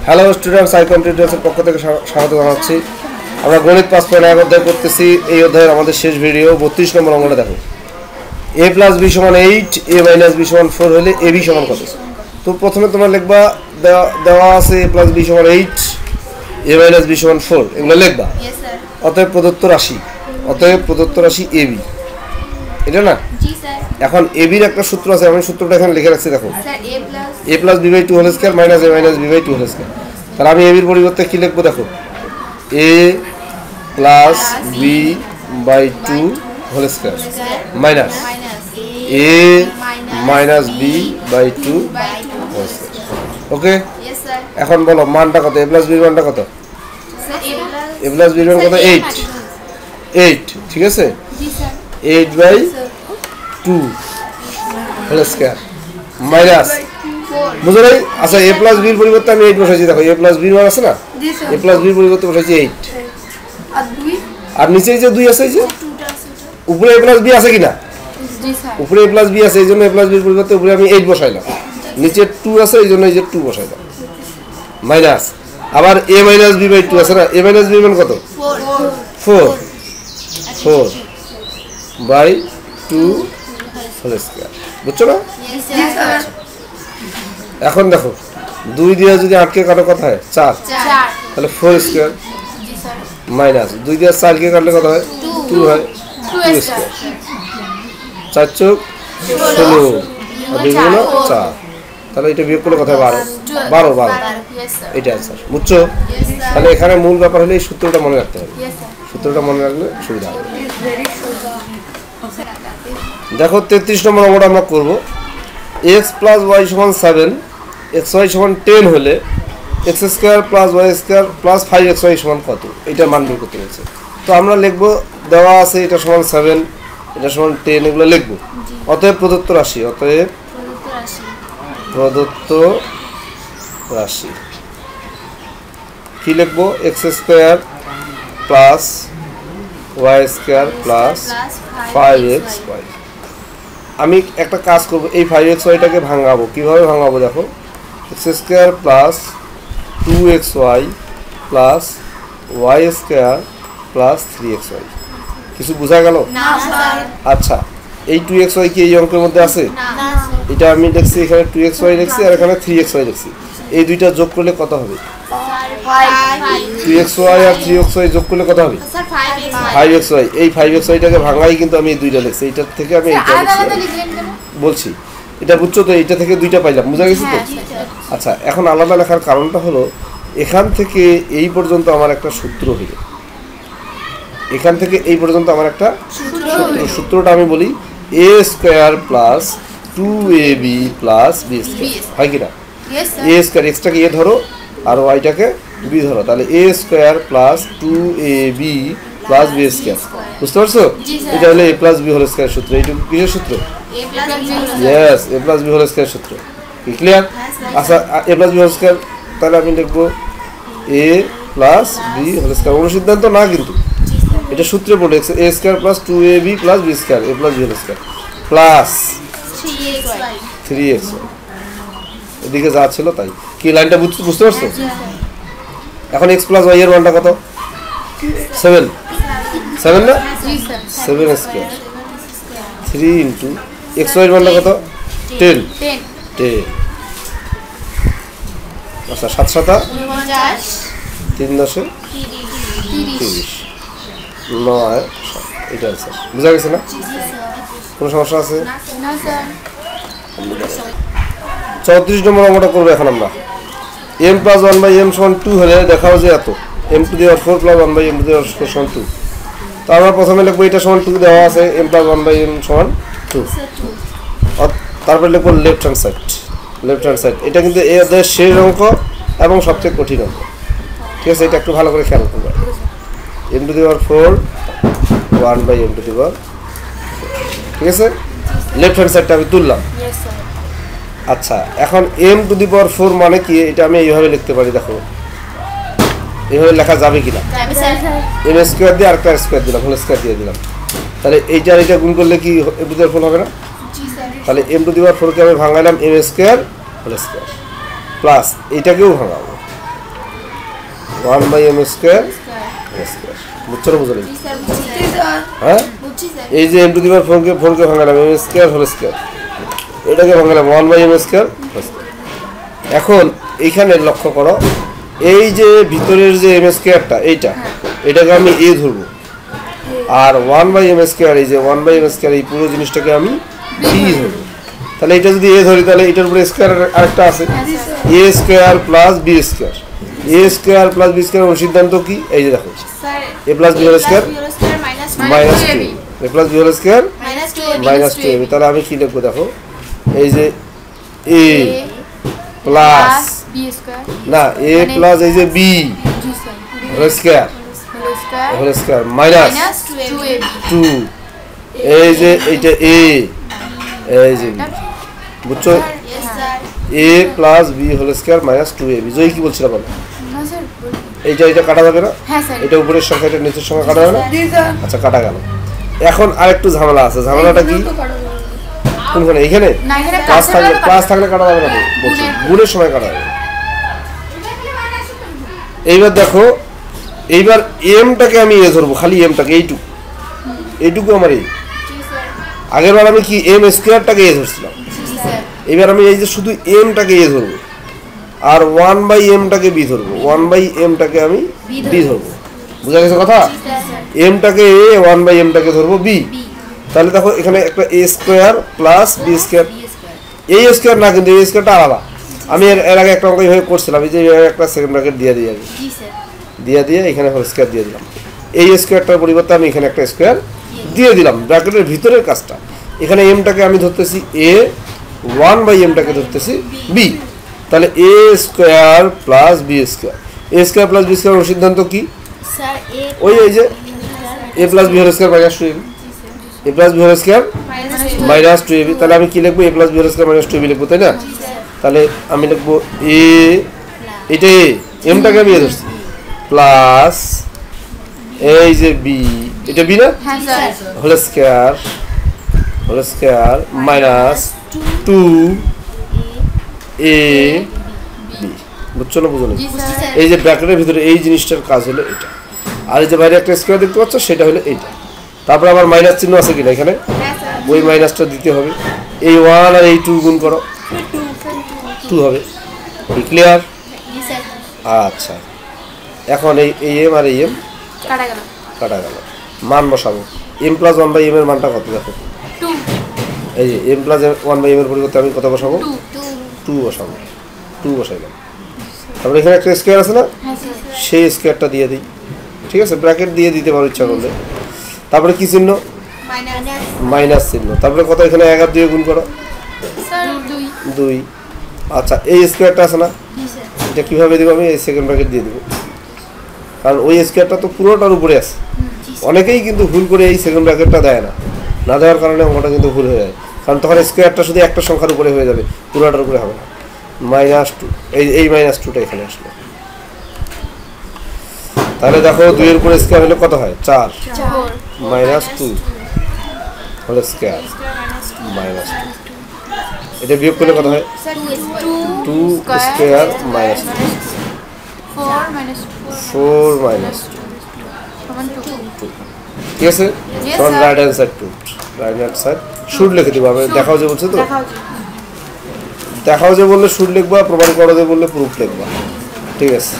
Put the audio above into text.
Hello students, I কম্পিউটার্সের পক্ষ থেকে স্বাগত জানাচ্ছি। আমরা গণিত 5.1 অধ্যায় করতেছি। এই অধ্যায়ের আমাদের শেষ ভিডিও 32 নম্বর অঙ্কটা দেখো। a প্লাস b সমান 8, a মাইনাস b সমান 4 হলে ab সমান কত? তো প্রথমে তোমরা লিখবা, দেওয়া আছে a প্লাস b সমান 8, a মাইনাস b সমান 4, এগুলো লিখবা। অতএব প্রদত্ত রাশি ab, এটা না? এখন ab এর একটা সূত্র আছে, আমি সূত্রটা এখানে লিখে রাখছি দেখো। a plus b by 2 whole square minus a minus b by 2 whole square. তাহলে আমি ab এর পরিবর্তে কি লিখবো দেখো, a plus b by 2 whole square minus a minus b by 2 whole square. Okay, এখন বলো মানটা কত? a প্লাস b এর মানটা কত? a প্লাস b এর মান কত? 8, ঠিক আছে? 8 বাই 2 হোল স্কয়ার মাইনাস, বুঝো নাই? আচ্ছা, a প্লাস b এর পরিবর্তে আমি 8 বসাইছি দেখো, a প্লাস b এর মান আছে না, a প্লাস b এর পরিবর্তে বসাইছি 8, আর নিচে যে 2 আছে, এই যে উপরে a প্লাস b আছে কিনা? উপরে a প্লাস b আছে, এই জন্য a প্লাস b এর পরিবর্তে উপরে আমি 8 বসাইলাম, নিচে 2 আছে এই জন্য এই যে 2 বসাইলাম মাইনাস। আবার a মাইনাস b বাই 2 আছে না, a মাইনাস b এর মান কত? 4 বাই 2 হোল স্কয়ার, বুঝছো না? এখন দেখো 2 দিয়ে যদি 8 কে কাটো কত হয়? 4, তাহলে 4 স্কয়ার মাইনাস 2 দিয়ে 4 কে কাটলে কত হয়? 2 হয়, 2 স্কয়ার। 4 চোখ 16 আর 2 গুণ 4, তাহলে এটা বিয়োগ করলে কত হয়? 12, এটা आंसर, বুঝছো? তাহলে এখানে মূল ব্যাপার হলো এই সূত্রটা মনে রাখতে হবে, সূত্রটা মনে রাখলে সুবিধা হবে। দেখো 33 নম্বর অঙ্কটা আমরা করব। x প্লাস y সমান 7, xy সমান 10 হলে x square plus y square plus 5xy সমান কত? এটা মান বের করতে বলছে। তো আমরা লিখব, দেওয়া আছে এটা সমান 7, এটা সমান 10, এগুলো লিখব। অতএব প্রদত্ত রাশি কি লিখব? x square plus y square plus 5xy। আমি একটা কাজ করব, এই 5xyটাকে ভাঙাবো। কিভাবে ভাঙাবো দেখো, x square plus 2xy plus y square plus 3xy। কিছু বোঝা গেল? আচ্ছা, এই 2xy কি এই অঙ্কের মধ্যে আছে? এটা আমি লিখছি, এখানে 2xy লিখছি আর এখানে 3xy লিখছি। এই দুইটা যোগ করলে কত হবে? 2xy আর 3xy যোগ করলে কত হবে? 5xy। এই 5xyটাকে ভাঙাই কিন্তু আমি এই দুইটা লিখছি, এইটার থেকে আমি এইটা বলছি, এটা বুঝছো তো? এইটা থেকে দুইটা পাইলাম, বুঝা গেছে তো? আচ্ছা, এখন আলাদা লেখার কারণটা হলো এখান থেকে এই পর্যন্ত আমার একটা সূত্র হলো, এখান থেকে এই পর্যন্ত আমার একটা সূত্রটা আমি বলি a square plus 2ab plus b square, হয় কিনা? a স্কয়ার, এক্সটাকে a ধরো আর ওয়াইটাকে b ধরো, তাহলে a square plus 2ab plus b square. বুঝতে পারছো? এটা হলো a plus b whole square সূত্র। এইটুকু কিসের সূত্র? Yes, a plus b whole square সূত্র। কি ক্লিয়ার? আচ্ছা, a plus b whole square, তাহলে আমি লিখবো a plus b whole square. অনুসিদ্ধান্ত না কিন্তু, এটা সূত্রে পড়ে a square plus 2ab plus b square, a plus b whole square plus 3xy। এদিকে যা ছিল তাই। কি লাইনটা বুঝতে পারছো? এখন x প্লাস y এর মানটা কত? 7 না? 7 স্কয়ার 3 ইনটু xy এর মানটা কত? 10। আচ্ছা, 7 7 3 10 30 9, এটা आंसर। বুঝা গেছে না? কোনো সমস্যা আছে? 34 নম্বর অঙ্কটা করব এখন আমরা। m প্লাস 1 বাই m সমান 2 হলে দেখাও যে এত m to the power 4 plus 1 by m to the power 4 সমান 2। তো আমরা প্রথমে লিখবো এটা সমান 2 দেওয়া আছে, m প্লাস 1 বাই m সমান 2। তারপর লিখবো লেফট হ্যান্ড সাইড। এটা কিন্তু এই অধ্যায়ের শেষ অঙ্ক এবং সবচেয়ে কঠিন অঙ্ক, ঠিক আছে? এটা একটু ভালো করে খেয়াল করবে। m to the power 4 1 by m to the power, ঠিক আছে? লেফট হ্যান্ড সাইডটা আমি তুললাম। আচ্ছা, এখন m টু দি পাওয়ার 4 মানে কি? এটা আমি এইভাবে লিখতে পারি, দেখো এইভাবে লেখা যাবে কিনা? m স্কয়ার দিয়ে আরেকটা স্কয়ার দিলাম, হোল স্কয়ার দিয়ে দিলাম, তাহলে এইটা এটা গুণ করলে কি m টু দি পাওয়ার 4 হবে না? তাহলে m টু দি পাওয়ার 4 কে আমি ভাঙাইলাম m square whole square plus এইটাকেও ভাঙাবো 1 বাই m স্কয়ার বুঝছো না বুঝো না? হ্যাঁ এই যে m টু দি পাওয়ার 4 কে ভাঙালাম m স্কয়ার হোল স্কয়ার, এটাকে ভাঙালাম 1 বাই m স্কয়ার। এখন এইখানে লক্ষ্য করো, এই যে ভিতরের যে m স্কয়ারটা এটাকে আমি a ধরবো, আর 1 বাই m স্কয়ার এই যে 1 বাই m স্কয়ার এই পুরো জিনিসটাকে আমি b ধরবো। তাহলে এটা যদি a ধরি তাহলে এটার উপরে স্কয়ার আরেকটা আছে a square plus b square. a square plus b square এর সিদ্ধান্ত কি? এই যে দেখো a plus b whole square minus 2 a plus b whole square minus 2ab। তাহলে আমি কি লিখবো দেখো, এই যে a প্লাস না a প্লাস এই যে b হোল স্কয়ার মাইনাস 2, এই যে এইটা a এই যে বুঝছো, a plus b whole square minus 2ab। Joy কি বলছিলাম বলো? এইটা কাটা যাবে না? এটা উপরের সংখ্যা এটা নিচের সংখ্যা কাটা যাবে না? আচ্ছা কাটা গেল। এখন আরেকটু ঝামেলা আছে, ঝামেলাটা কি? কোনখানে? এইখানে প্লাস থাকলে কাটা যাবে না, বলছি গুণের সময় কাটা যাবে। এইবার দেখো, এইবার এমটাকে আমি এ ধরবো, খালি এমটাকে এইটুকু আমার এই। আগের বার আমি কি এম স্কোয়ারটাকে এ ধরছিলাম, এবার আমি এই যে শুধু এমটাকে এ ধরবো, আর 1 বাই এমটাকে বি ধরবো, 1 বাই এমটাকে আমি বি ধরবো। বুঝা গেছে কথা? এমটাকে এ, 1 বাই এমটাকে ধরবো বি। তাহলে দেখো এখানে একটা এ স্কোয়ার প্লাস বি স্কোয়ার, এই স্কোয়ার না কিন্তু এই স্কোয়ারটা আলাদা। আমি এর আগে একটা অঙ্ক এইভাবে করছিলাম, এই যে একটা সেকেন্ড ব্র্যাকেট দিয়ে এখানে হোল স্কোয়ার দিয়ে দিলাম। এই স্কোয়ারটার পরিবর্তে আমি এখানে একটা স্কোয়ার দিয়ে দিলাম, ব্র্যাকেটের ভিতরের কাজটা। এখানে এমটাকে আমি ধরতেছি এ, 1 বাই এমটাকে ধরতেছি বি। তাহলে a square plus b square, a square plus b square সিদ্ধান্ত কি? ওই এই যে a plus b whole square minus 2ab, a plus b whole square minus 2ab। তাহলে আমি কি লিখবো? A plus b whole square minus 2ab লিখবো, তাই না? তাহলে আমি লিখবো এ, এটা এ, এমটাকে আমি এ ধরছি, প্লাস এই যে বি, এটা বি না, হোল স্কয়ার মাইনাস 2ab। বুঝছো না বুঝো না? এই যে ব্র্যাকেটের ভিতরে এই জিনিসটার কাজ হলো এটা, আর এই যে বাইরে একটা স্কয়ার দেখতে পাচ্ছ সেটা হলো এইটা। তারপরে আবার মাইনাস চিহ্ন আছে কিনা এখানে, ওই মাইনাসটা দিতে হবে। এই 1 আর এই 2 গুণ করো, 2 হবে। ক্লিয়ার? আচ্ছা, এখন এই এম আর এই এম কাটা গেল, মান বসাবো। এম প্লাস 1 বাই এম এর মানটা কত দেখো, এই যে এম প্লাস 1 বাই এম এর পরিবর্তে আমি কত বসাবো? 2 বসাবো, 2 বসাইলাম। তারপরে এখানে একটা স্কোয়ার আছে না, সেই স্কোয়ারটা দিয়ে দিই, ঠিক আছে? ব্র্যাকেট দিয়ে দিতে পারো ইচ্ছা করলে। তারপরে কি চিহ্ন? মাইনাস চিহ্ন। তারপরে কত? এখানে 1 আর 2 গুণ করো, 2। আচ্ছা, এই স্কোয়ারটা আছে না, এটা কীভাবে দেবো? আমি এই সেকেন্ড ব্র্যাকেট দিয়ে দেবো, কারণ ওই স্কোয়ারটা তো পুরোটার উপরে আছে। অনেকেই কিন্তু ভুল করে এই সেকেন্ড ব্র্যাকেটটা দেয় না দেওয়ার কারণে অঙ্কটা কিন্তু ভুল হয়ে যায়, কারণ তখন স্কোয়ারটা শুধু একটা সংখ্যার উপরে হয়ে যাবে, পুরোটার উপরে হবে না। মাইনাস 2, এই মাইনাস 2টা এখানে আসলো। তাহলে দেখো 2 এর উপরে স্কোয়ার হলে কত হয়? 4 মাইনাস 2 হোল স্কোয়ার মাইনাস 2। এটা বিয়োগ করলে কত হয়? 2 স্কোয়ার মাইনাস 4 মাইনাস 2, ঠিক আছে? তখন right hand side 2, right hand side should লিখে দেবো। আমি দেখাও যে বলছে তো, দেখাও যে বললে শুড লিখবা, প্রমাণ করো যে বললে প্রুফ লিখবা, ঠিক আছে?